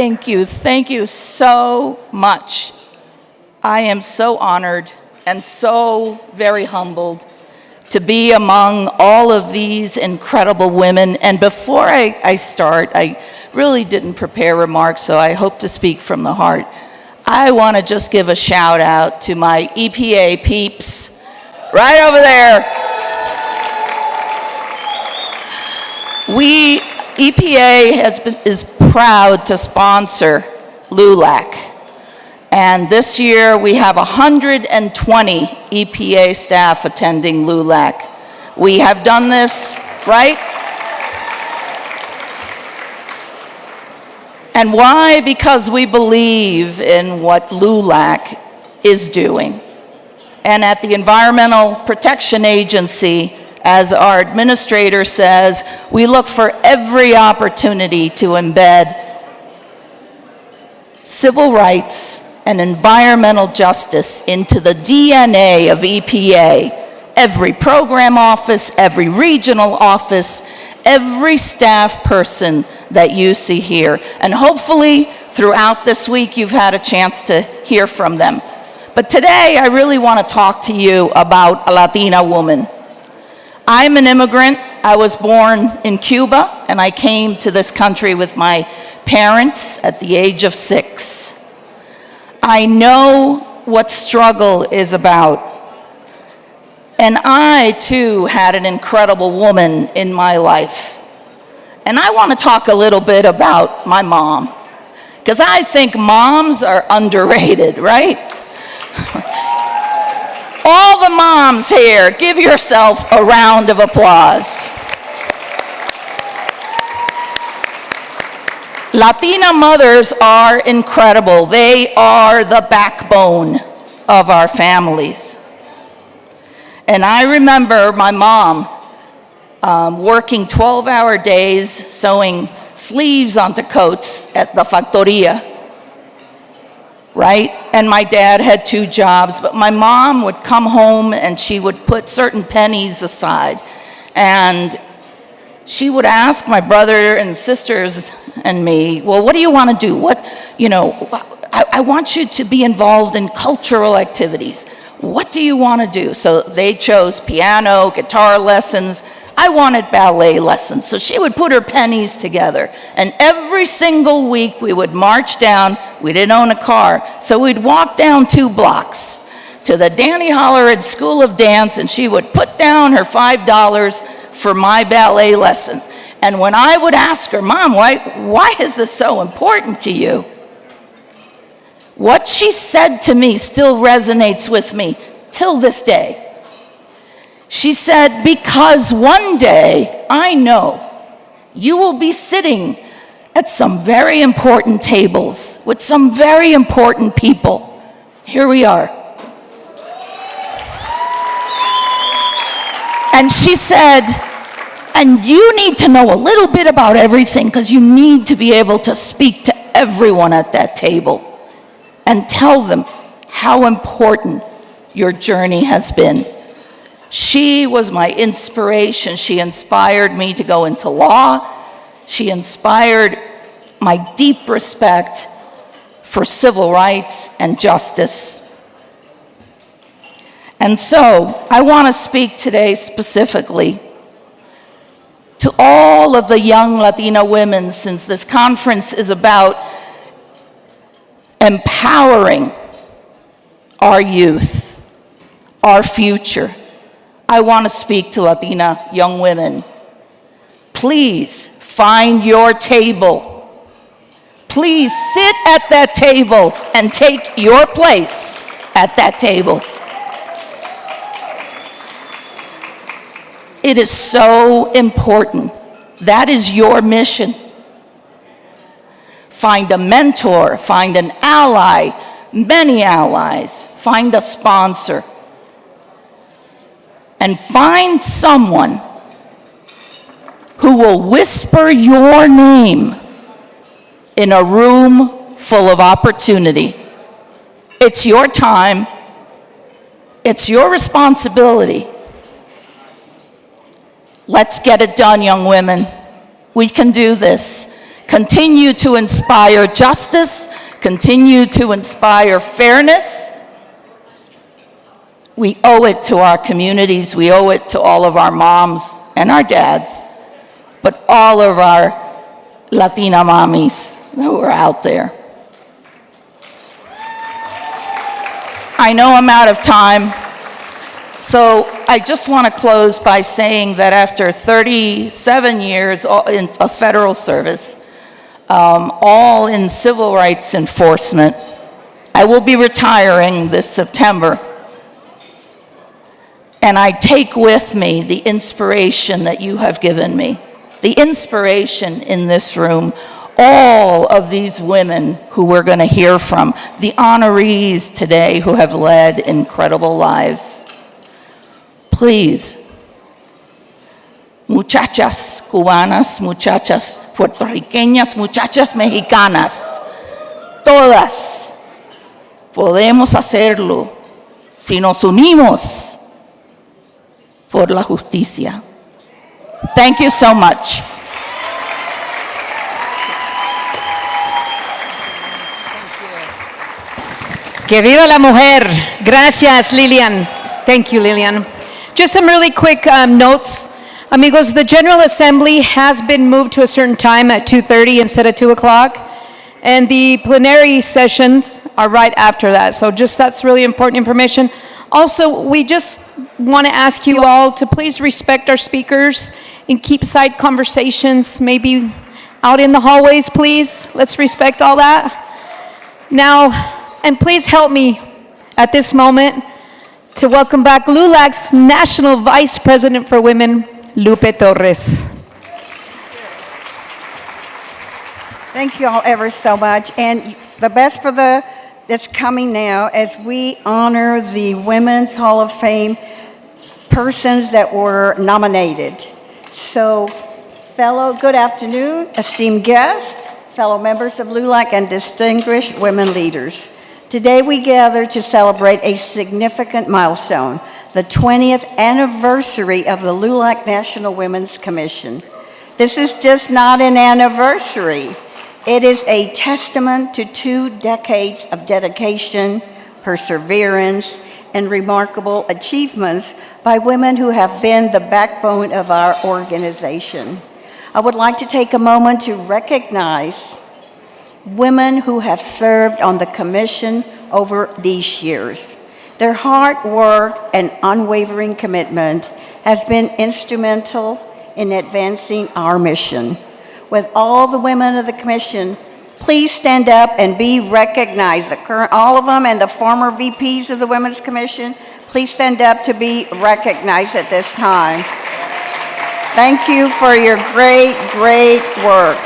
Thank you so much. I am so honored and so very humbled to be among all of these incredible women. And before I start, I really didn't prepare remarks, so I hope to speak from the heart. I want to just give a shout out to my EPA peeps right over there. EPA is proud to sponsor LULAC. And this year we have 120 EPA staff attending LULAC. We have done this, right? And why? Because we believe in what LULAC is doing. And at the Environmental Protection Agency, as our administrator says, we look for every opportunity to embed civil rights and environmental justice into the DNA of EPA. Every program office, every regional office, every staff person that you see here. And hopefully throughout this week you've had a chance to hear from them. But today I really want to talk to you about a Latina woman. I'm an immigrant. I was born in Cuba and I came to this country with my parents at the age of 6. I know what struggle is about. And I, too, had an incredible woman in my life. And I want to talk a little bit about my mom, because I think moms are underrated, right? All the moms here, give yourself a round of applause. Latina mothers are incredible. They are the backbone of our families. And I remember my mom working 12-hour days, sewing sleeves onto coats at the factoria, right? And my dad had 2 jobs, but my mom would come home and she would put certain pennies aside. And she would ask my brother and sisters and me, well, what do you want to do? I want you to be involved in cultural activities. What do you want to do? So they chose piano, guitar lessons. I wanted ballet lessons. So she would put her pennies together. And every single week we would march down. We didn't own a car. So we'd walk down 2 blocks to the Danny Holleran School of Dance, and she would put down her $5 for my ballet lesson. And when I would ask her, Mom, why is this so important to you? What she said to me still resonates with me till this day. She said, because one day I know you will be sitting at some very important tables with some very important people. Here we are. And she said, and you need to know a little bit about everything because you need to be able to speak to everyone at that table and tell them how important your journey has been. She was my inspiration. She inspired me to go into law. She inspired my deep respect for civil rights and justice. And so I want to speak today specifically to all of the young Latina women, since this conference is about empowering our youth, our future. I want to speak to Latina young women. Please find your table. Please sit at that table and take your place at that table. It is so important. That is your mission. Find a mentor, find an ally, many allies, find a sponsor, and find someone who will whisper your name in a room full of opportunity. It's your time. It's your responsibility. Let's get it done, young women. We can do this. continue to inspire justice, continue to inspire fairness. We owe it to our communities, we owe it to all of our moms and our dads, but all of our Latina mommies who are out there. I know I'm out of time, so I just want to close by saying that after 37 years of federal service, all in civil rights enforcement, I will be retiring this September. And I take with me the inspiration that you have given me, the inspiration in this room, all of these women who we're going to hear from, the honorees today who have led incredible lives. Please, muchachas cubanas, muchachas puertorriqueñas, muchachas mexicanas, todas podemos hacerlo si nos unimos por la justicia. Thank you so much. Que viva la mujer. Gracias, Lilian. Thank you, Lilian. Just some really quick notes. Amigos, the General Assembly has been moved to a certain time at 2:30 instead of 2 o'clock. And the plenary sessions are right after that. So just that's really important information. Also, we just want to ask you all to please respect our speakers and keep side conversations maybe out in the hallways, please. Let's respect all that. Now, and please help me at this moment to welcome back LULAC's National Vice President for Women, Lupe Torres. Thank you all ever so much. And the best for that's coming now as we honor the Women's Hall of Fame persons that were nominated. So, good afternoon, esteemed guests, fellow members of LULAC, and distinguished women leaders. Today we gather to celebrate a significant milestone, the 20th anniversary of the LULAC National Women's Commission. This is just not an anniversary. It is a testament to 2 decades of dedication, perseverance, and remarkable achievements by women who have been the backbone of our organization. I would like to take a moment to recognize women who have served on the commission over these years. Their hard work and unwavering commitment has been instrumental in advancing our mission. With all the women of the commission, please stand up and be recognized. All of them and the former VPs of the Women's Commission, please stand up to be recognized at this time. Thank you for your great, great work.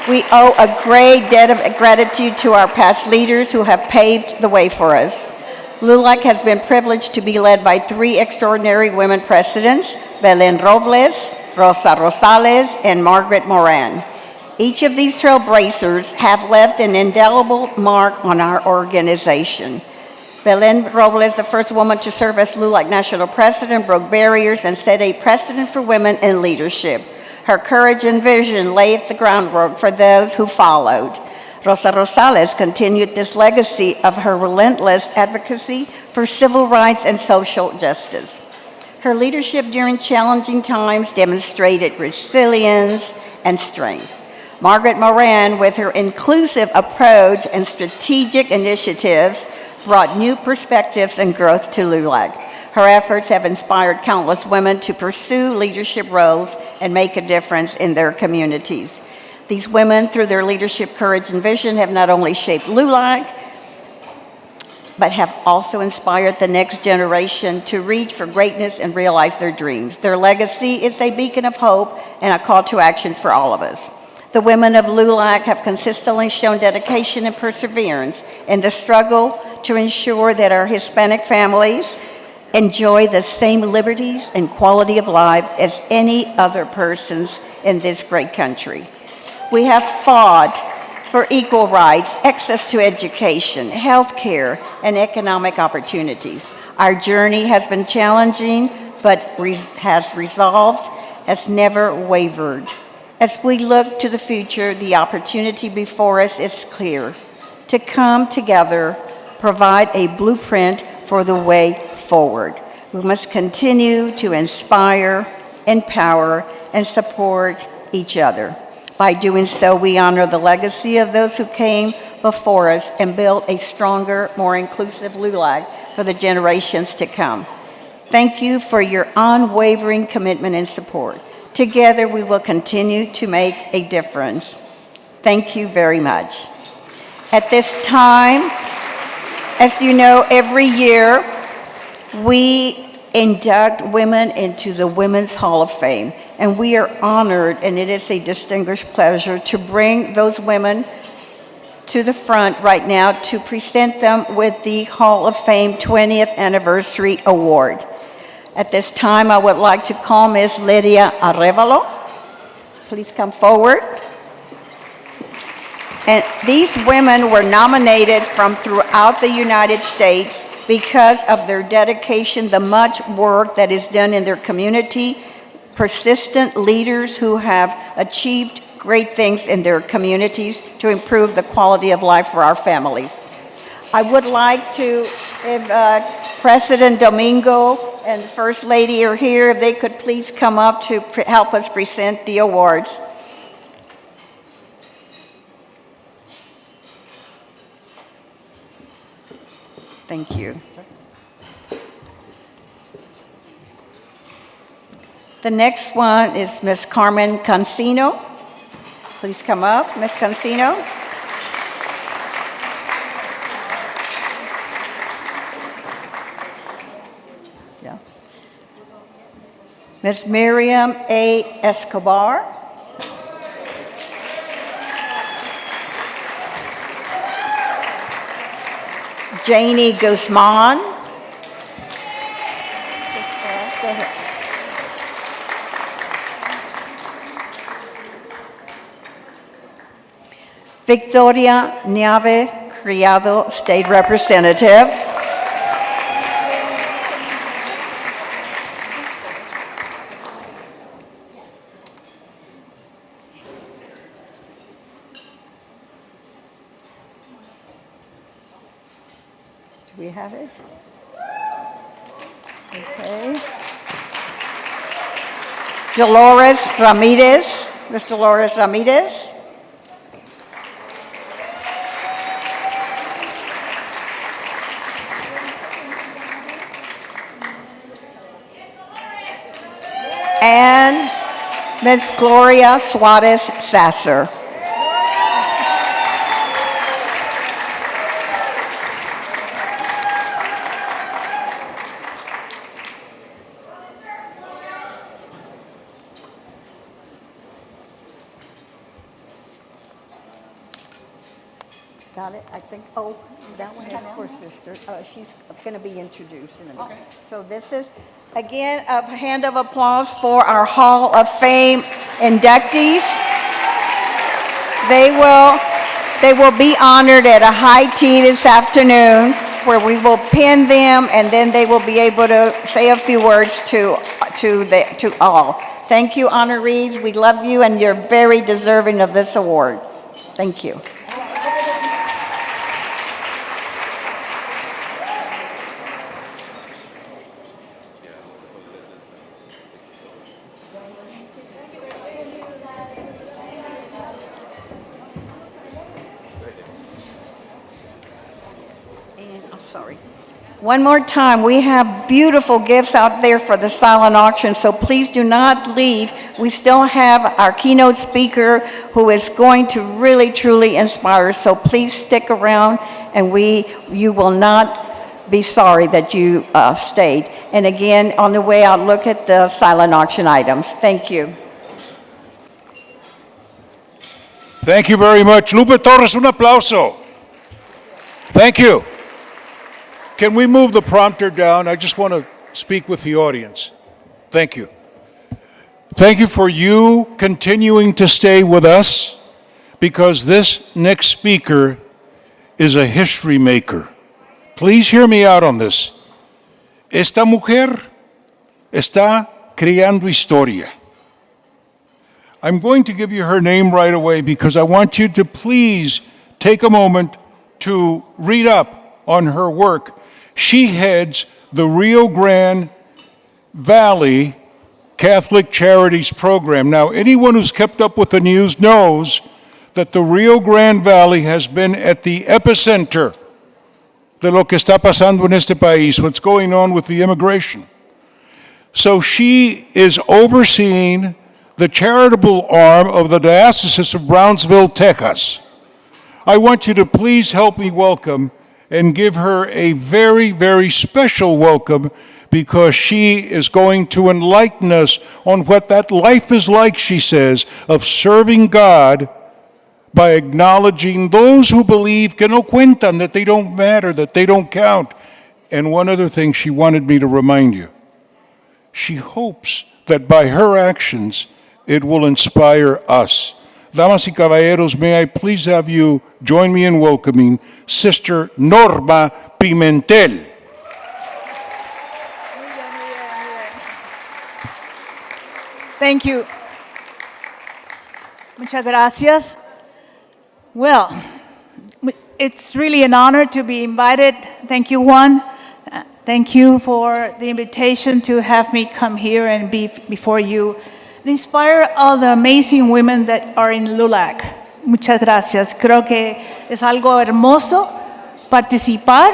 We owe a great debt of gratitude to our past leaders who have paved the way for us. LULAC has been privileged to be led by 3 extraordinary women presidents, Belén Robles, Rosa Rosales, and Margaret Moran. Each of these trailblazers have left an indelible mark on our organization. Belén Robles, the first woman to serve as LULAC National President, broke barriers and set a precedent for women in leadership. Her courage and vision laid the groundwork for those who followed. Rosa Rosales continued this legacy of her relentless advocacy for civil rights and social justice. Her leadership during challenging times demonstrated resilience and strength. Margaret Moran, with her inclusive approach and strategic initiatives, brought new perspectives and growth to LULAC. Her efforts have inspired countless women to pursue leadership roles and make a difference in their communities. These women, through their leadership, courage, and vision, have not only shaped LULAC, but have also inspired the next generation to reach for greatness and realize their dreams. Their legacy is a beacon of hope and a call to action for all of us. The women of LULAC have consistently shown dedication and perseverance in the struggle to ensure that our Hispanic families enjoy the same liberties and quality of life as any other persons in this great country. We have fought for equal rights, access to education, health care, and economic opportunities. Our journey has been challenging, but has never wavered. As we look to the future, the opportunity before us is clear. To come together, provide a blueprint for the way forward. We must continue to inspire, empower, and support each other. By doing so, we honor the legacy of those who came before us and build a stronger, more inclusive LULAC for the generations to come. Thank you for your unwavering commitment and support. Together, we will continue to make a difference. Thank you very much. At this time, as you know, every year we induct women into the Women's Hall of Fame, and we are honored, and it is a distinguished pleasure to bring those women to the front right now to present them with the Hall of Fame 20th Anniversary Award. At this time, I would like to call Ms. Lydia Arevalo. Please come forward. And these women were nominated from throughout the United States because of their dedication, the much work that is done in their community, persistent leaders who have achieved great things in their communities to improve the quality of life for our families. I would like to, if President Domingo and the First Lady are here, if they could please come up to help us present the awards. Thank you. The next one is Ms. Carmen Cancino. Please come up, Ms. Cancino. Yeah. Ms. Miriam A. Escobar. Janie Guzman. Go ahead. Victoria Niave Criado, State Representative. Do we have it? Okay. Dolores Ramirez. Ms. Dolores Ramirez. And Ms. Gloria Suarez Sasser. Got it? I think, oh, that one is for sister. She's going to be introduced in a minute. Okay. So this is, again, a hand of applause for our Hall of Fame inductees. They will be honored at a high tea this afternoon where we will pin them and then they will be able to say a few words to all. Thank you, honorees. We love you and you're very deserving of this award. Thank you. One more time, we have beautiful gifts out there for the silent auction, so please do not leave. We still have our keynote speaker who is going to really, truly inspire, so please stick around and you will not be sorry that you stayed. And again, on the way out, look at the silent auction items. Thank you. Thank you very much. Lupe Torres, un aplauso. Thank you. Can we move the prompter down? I just want to speak with the audience. Thank you. Thank you for you continuing to stay with us because this next speaker is a history maker. Please hear me out on this. Esta mujer está creando historia. I'm going to give you her name right away because I want you to please take a moment to read up on her work. She heads the Rio Grande Valley Catholic Charities Program. Now, anyone who's kept up with the news knows that the Rio Grande Valley has been at the epicenter de lo que está pasando en este país, what's going on with the immigration. So she is overseeing the charitable arm of the Diocese of Brownsville, Texas. I want you to please help me welcome and give her a very, very special welcome because she is going to enlighten us on what that life is like, she says, of serving God by acknowledging those who believe que no cuentan, that they don't matter, that they don't count. And one other thing she wanted me to remind you. She hopes that by her actions, it will inspire us. Damas y caballeros, may I please have you join me in welcoming Sister Norma Pimentel. Thank you. Muchas gracias. Well, it's really an honor to be invited. Thank you, Juan. Thank you for the invitation to have me come here and be before you and inspire all the amazing women that are in LULAC. Muchas gracias. Creo que es algo hermoso participar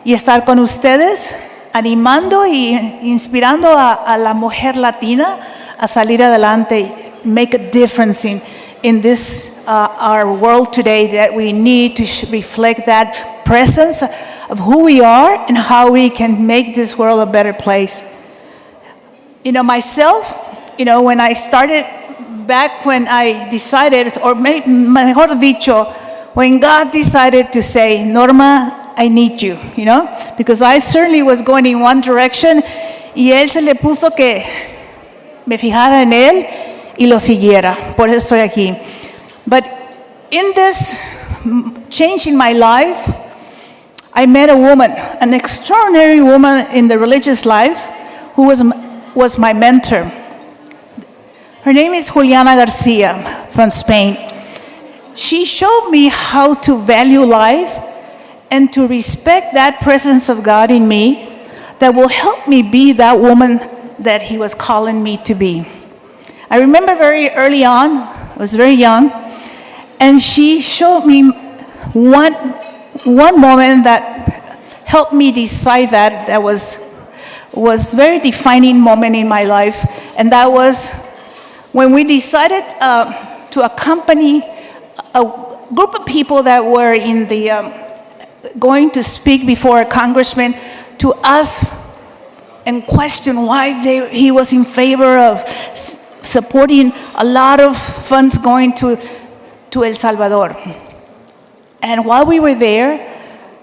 y estar con ustedes, animando y inspirando a la mujer latina a salir adelante, make a difference in this our world today, that we need to reflect that presence of who we are and how we can make this world a better place. You know, myself, when I started, back when I decided, or mejor dicho, when God decided to say, Norma, I need you, because I certainly was going in one direction, y Él se le puso que me fijara en Él y lo siguiera. Por eso estoy aquí. But in this change in my life, I met a woman, an extraordinary woman in the religious life, who was my mentor. Her name is Juliana Garcia from Spain. She showed me how to value life and to respect that presence of God in me that will help me be that woman that He was calling me to be. I remember very early on, I was very young, and she showed me one moment that helped me decide that was very defining moment in my life, and that was when we decided to accompany a group of people that were in the going to speak before a congressman to ask and question why he was in favor of supporting a lot of funds going to El Salvador. And while we were there,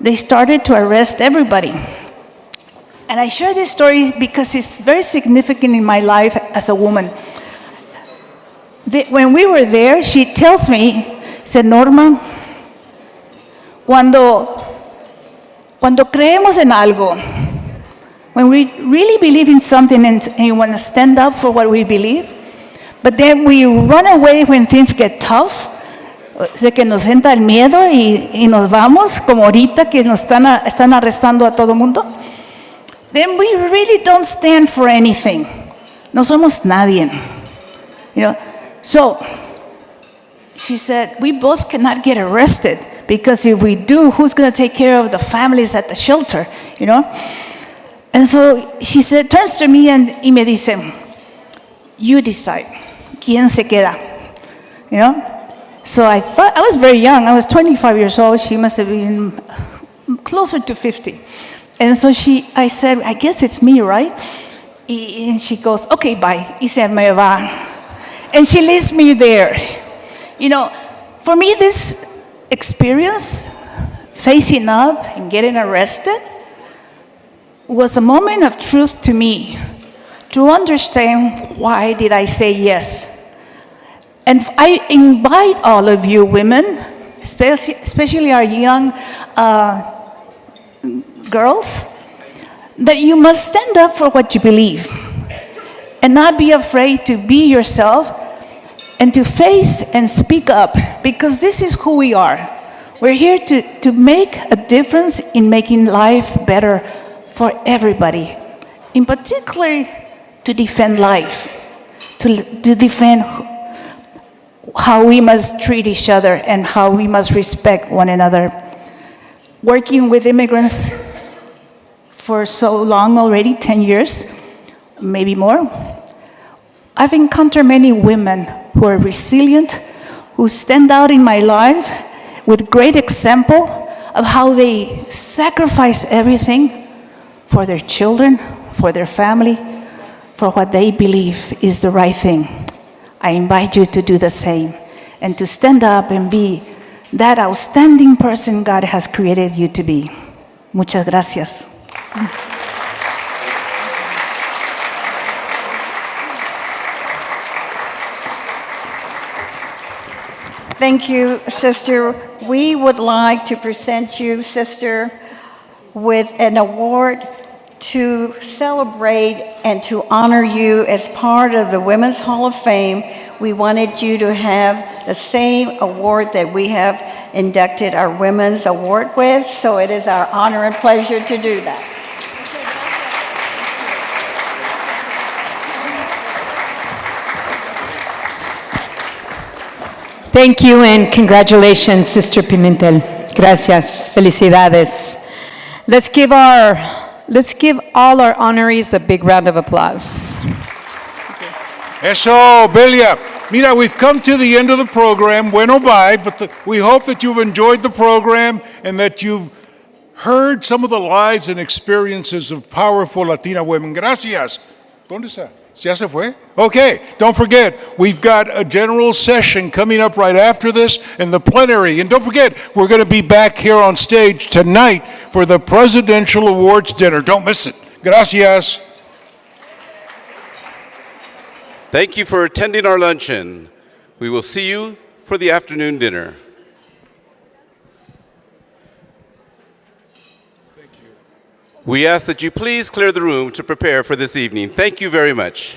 they started to arrest everybody. And I share this story because it's very significant in my life as a woman. When we were there, she tells me, said, Norma, cuando creemos en algo, when we really believe in something and we want to stand up for what we believe, but then we run away when things get tough, sé que nos entra el miedo y nos vamos, como ahorita que nos están arrestando a todo mundo, then we really don't stand for anything. No somos nadie. So she said, we both cannot get arrested because if we do, who's going to take care of the families at the shelter, And so she said, turns to me y me dice, you decide, ¿quién se queda? So I thought, I was very young, I was 25 years old, she must have been closer to 50. And so I said, I guess it's me, right? And she goes, okay, bye. Y se me va. And she leaves me there. For me, this experience, facing up and getting arrested, was a moment of truth to me, to understand why did I say yes. And I invite all of you women, especially our young girls, that you must stand up for what you believe and not be afraid to be yourself and to face and speak up, because this is who we are. We're here to make a difference in making life better for everybody. In particular, to defend life, to defend how we must treat each other and how we must respect one another. Working with immigrants for so long already, 10 years, maybe more, I've encountered many women who are resilient, who stand out in my life with great example of how they sacrifice everything for their children, for their family, for what they believe is the right thing. I invite you to do the same and to stand up and be that outstanding person God has created you to be. Muchas gracias. Thank you, Sister. We would like to present you, Sister, with an award to celebrate and to honor you as part of the Women's Hall of Fame. We wanted you to have the same award that we have inducted our Women's Award with, so it is our honor and pleasure to do that. Thank you and congratulations, Sister Pimentel. Gracias. Felicidades. Let's give all our honorees a big round of applause. Eso, Belia. Mira, we've come to the end of the program. Bueno, bye. But we hope that you've enjoyed the program and that you've heard some of the lives and experiences of powerful Latina women. Gracias. ¿Dónde está? ¿Ya se fue? Okay, don't forget, we've got a general session coming up right after this and the plenary. And don't forget, we're going to be back here on stage tonight for the Presidential Awards dinner. Don't miss it. Gracias. Thank you for attending our luncheon. We will see you for the afternoon dinner. We ask that you please clear the room to prepare for this evening. Thank you very much.